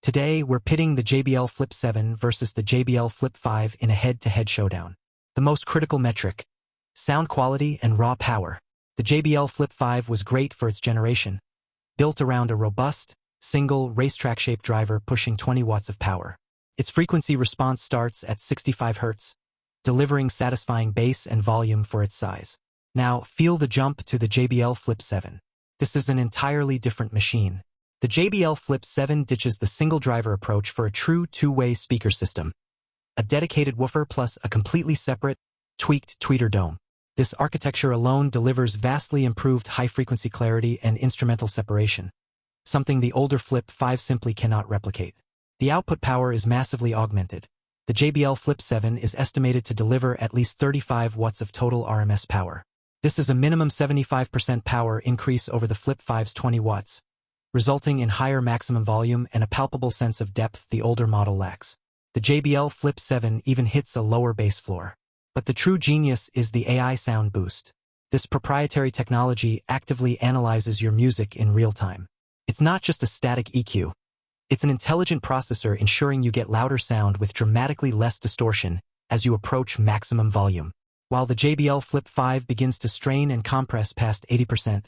Today, we're pitting the JBL Flip 7 versus the JBL Flip 5 in a head-to-head showdown. The most critical metric: sound quality and raw power. The JBL Flip 5 was great for its generation, built around a robust, single, racetrack-shaped driver pushing 20 watts of power. Its frequency response starts at 65 Hz, delivering satisfying bass and volume for its size. Now, feel the jump to the JBL Flip 7. This is an entirely different machine. The JBL Flip 7 ditches the single-driver approach for a true two-way speaker system. A dedicated woofer plus a completely separate, tweaked tweeter dome. This architecture alone delivers vastly improved high-frequency clarity and instrumental separation, something the older Flip 5 simply cannot replicate. The output power is massively augmented. The JBL Flip 7 is estimated to deliver at least 35 watts of total RMS power. This is a minimum 75% power increase over the Flip 5's 20 watts, resulting in higher maximum volume and a palpable sense of depth the older model lacks. The JBL Flip 7 even hits a lower bass floor. But the true genius is the AI Sound Boost. This proprietary technology actively analyzes your music in real time. It's not just a static EQ. It's an intelligent processor ensuring you get louder sound with dramatically less distortion as you approach maximum volume. While the JBL Flip 5 begins to strain and compress past 80%,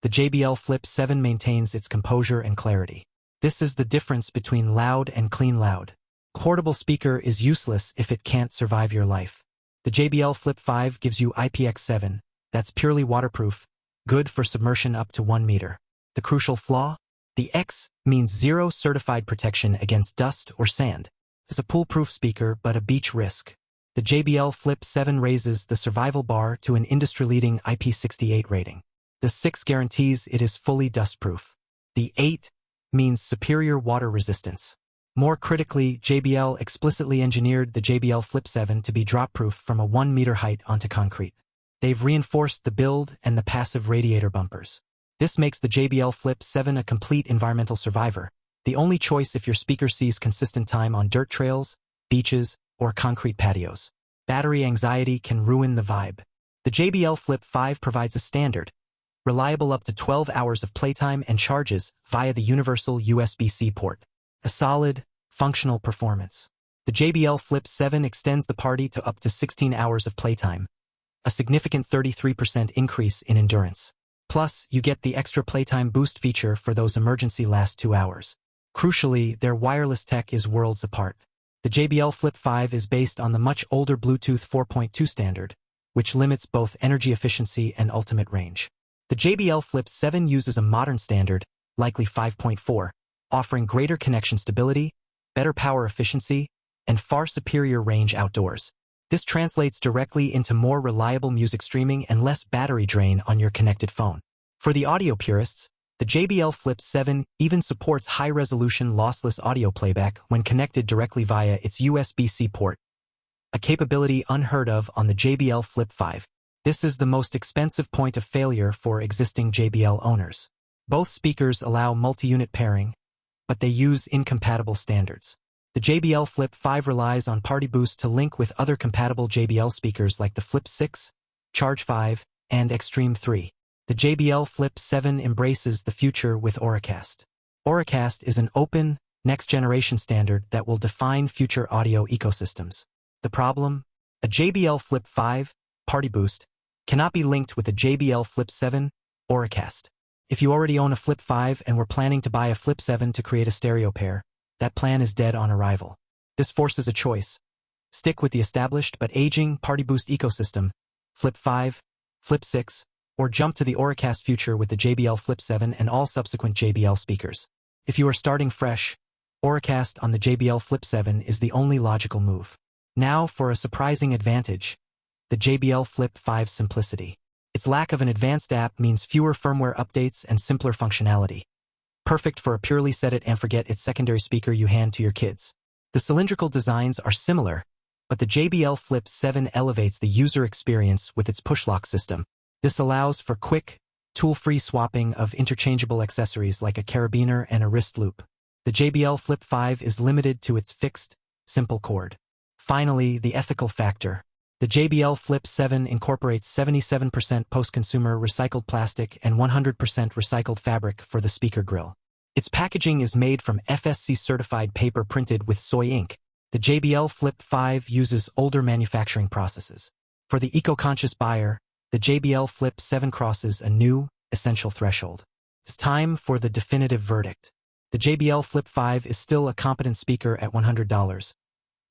the JBL Flip 7 maintains its composure and clarity. This is the difference between loud and clean loud. A portable speaker is useless if it can't survive your life. The JBL Flip 5 gives you IPX7, that's purely waterproof, good for submersion up to 1 meter. The crucial flaw? The X means zero certified protection against dust or sand. It's a pool-proof speaker but a beach risk. The JBL Flip 7 raises the survival bar to an industry-leading IP68 rating. The 6 guarantees it is fully dust-proof. The 8 means superior water resistance. More critically, JBL explicitly engineered the JBL Flip 7 to be drop-proof from a 1 meter height onto concrete. They've reinforced the build and the passive radiator bumpers. This makes the JBL Flip 7 a complete environmental survivor, the only choice if your speaker sees consistent time on dirt trails, beaches, or concrete patios. Battery anxiety can ruin the vibe. The JBL Flip 5 provides a standard, reliable up to 12 hours of playtime and charges via the universal USB-C port. A solid, functional performance. The JBL Flip 7 extends the party to up to 16 hours of playtime, a significant 33% increase in endurance. Plus, you get the extra playtime boost feature for those emergency last 2 hours. Crucially, their wireless tech is worlds apart. The JBL Flip 5 is based on the much older Bluetooth 4.2 standard, which limits both energy efficiency and ultimate range. The JBL Flip 7 uses a modern standard, likely 5.4, offering greater connection stability, better power efficiency, and far superior range outdoors. This translates directly into more reliable music streaming and less battery drain on your connected phone. For the audio purists, the JBL Flip 7 even supports high-resolution lossless audio playback when connected directly via its USB-C port, a capability unheard of on the JBL Flip 5. This is the most expensive point of failure for existing JBL owners. Both speakers allow multi-unit pairing, but they use incompatible standards. The JBL Flip 5 relies on PartyBoost to link with other compatible JBL speakers like the Flip 6, Charge 5, and Extreme 3. The JBL Flip 7 embraces the future with Auracast. Auracast is an open, next-generation standard that will define future audio ecosystems. The problem? A JBL Flip 5, PartyBoost, cannot be linked with a JBL Flip 7, Auracast. If you already own a Flip 5 and were planning to buy a Flip 7 to create a stereo pair, that plan is dead on arrival. This forces a choice. Stick with the established but aging PartyBoost ecosystem, Flip 5, Flip 6, or jump to the Auracast future with the JBL Flip 7 and all subsequent JBL speakers. If you are starting fresh, Auracast on the JBL Flip 7 is the only logical move. Now for a surprising advantage, the JBL Flip 5's simplicity. Its lack of an advanced app means fewer firmware updates and simpler functionality. Perfect for a purely set-it-and-forget-it secondary speaker you hand to your kids. The cylindrical designs are similar, but the JBL Flip 7 elevates the user experience with its PushLock system. This allows for quick, tool-free swapping of interchangeable accessories like a carabiner and a wrist loop. The JBL Flip 5 is limited to its fixed, simple cord. Finally, the ethical factor. The JBL Flip 7 incorporates 77% post-consumer recycled plastic and 100% recycled fabric for the speaker grill. Its packaging is made from FSC-certified paper printed with soy ink. The JBL Flip 5 uses older manufacturing processes. For the eco-conscious buyer, the JBL Flip 7 crosses a new, essential threshold. It's time for the definitive verdict. The JBL Flip 5 is still a competent speaker at $100,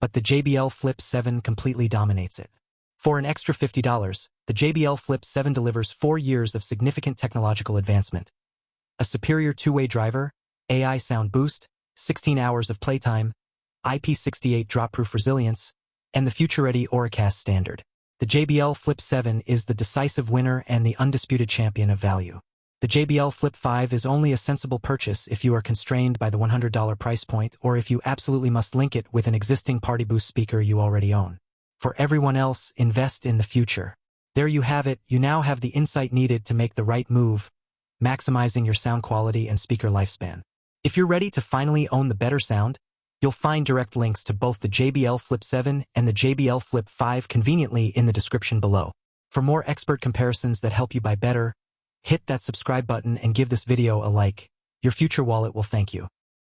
but the JBL Flip 7 completely dominates it. For an extra $50, the JBL Flip 7 delivers 4 years of significant technological advancement. A superior two-way driver, AI sound boost, 16 hours of playtime, IP68 drop-proof resilience, and the future-ready Auracast standard. The JBL Flip 7 is the decisive winner and the undisputed champion of value. The JBL Flip 5 is only a sensible purchase if you are constrained by the $100 price point or if you absolutely must link it with an existing PartyBoost speaker you already own. For everyone else, invest in the future. There you have it. You now have the insight needed to make the right move, maximizing your sound quality and speaker lifespan. If you're ready to finally own the better sound, you'll find direct links to both the JBL Flip 7 and the JBL Flip 5 conveniently in the description below. For more expert comparisons that help you buy better, hit that subscribe button and give this video a like. Your future wallet will thank you.